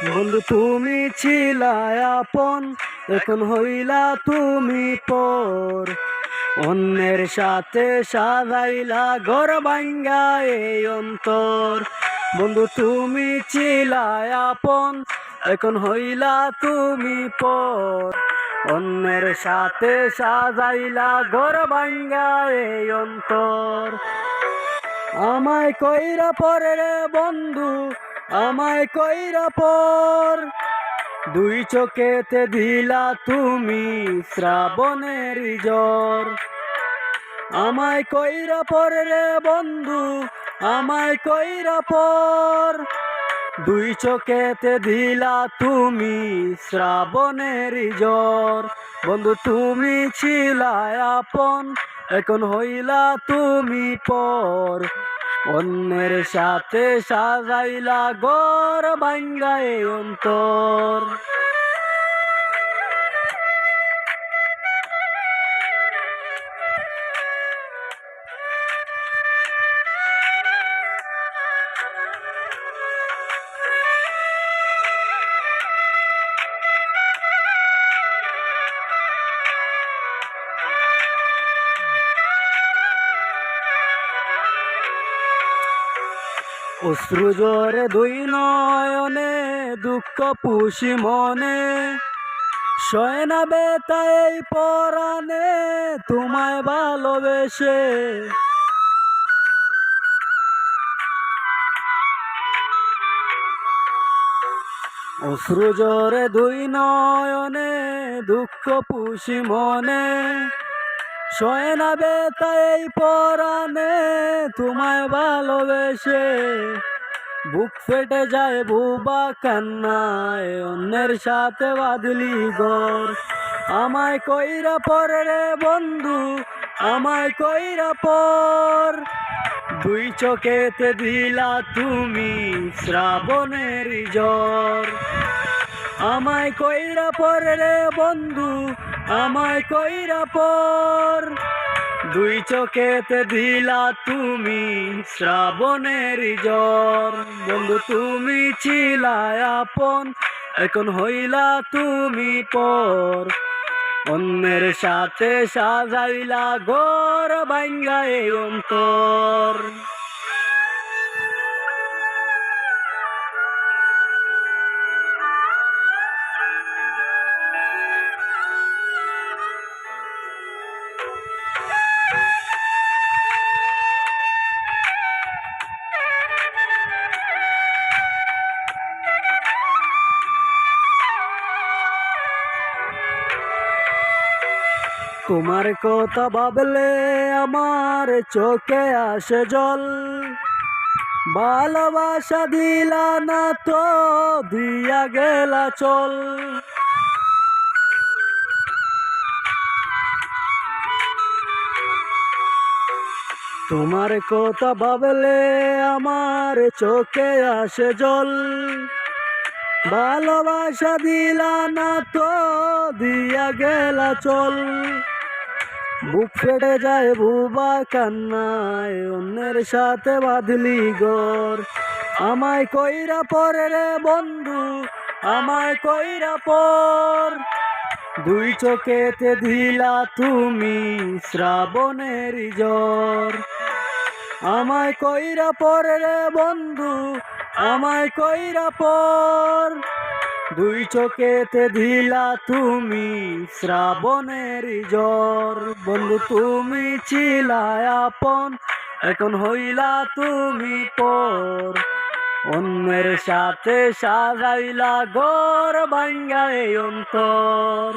বন্ধু তুমি ছিলা আপন, এখন হইলা তুমি পর। অন্যের সাথে সাজাইলা ঘর ভাঙ্গা এই অন্তর। বন্ধু তুমি ছিলা আপন, এখন হইলা তুমি পর। অন্যের সাথে সাজাইলা ঘর ভাঙ্গা এই অন্তর। আমায় কইরা পরে রে বন্ধু, আমায় কইরা পর। দুই চোখেতে দিলা তুমি শ্রাবণের জ্বর। আমায় কইরা পরে রে বন্ধু, আমায় কইরা পর। দুই চোখেতে দিলা তুমি শ্রাবণের জ্বর। বন্ধু তুমি ছিলা আপন, এখন হইলা তুমি পর। অন্যের সাথে সাজাইলা ঘর ভাঙ্গা এই অন্তর। অশ্রু জোরে দুই নয়নে, দুঃখ পুষি মনে। সয় না বেতা এই পরাণে, তোমায় ভালোবেসে। অশ্রু জোরে দুই নয়নে, দুঃখ পুষি মনে। সয় না বেতা এই পরাণে, তোমায় ভালোবেসে। বুক ফেটে যায় বুবা কান্নায়, অন্যের সাথে বাঁধলি ঘর। আমায় কইরা পর রে বন্ধু, আমায় কইরা পর। দুই চোখেতে দিলা তুমি শ্রাবণের জ্বর। আমায় কইরা পর রে বন্ধু, আমায় কইরা পর। দুই চোখেতে দিলা তুমি শ্রাবণের জ্বর। বন্ধু তুমি ছিলা আপন, এখন হইলা তুমি পর। অন্যের সাথে সাজাইলা ঘর ভাঙ্গা এই অন্তর। তোমার কথা ভাবলে আমার চোখে আসে জল। ভালোবাসা দিলা না তো দিয়া গেলা চল। তোমার কথা ভাবলে আমার চোখে আসে জল। ভালোবাসা দিলা না তো দিয়া গেলা চল। বুক ফেটে যায় বুবা কান্নায়, অন্যের সাথে বাঁধলি ঘর। আমায় কইরা পর রে বন্ধু, আমায় কইরা পর। দুই চোখেতে দিলা তুমি শ্রাবণের জ্বর। আমায় কইরা পর রে বন্ধু, আমায় কইরা পর। দুই চোখেতে দিলা তুমি শ্রাবণের জ্বর। বন্ধু তুমি ছিলা আপন, এখন হইলা তুমি পর। অন্যের সাথে সাজাইলা ঘর ভাঙ্গা এই অন্তর।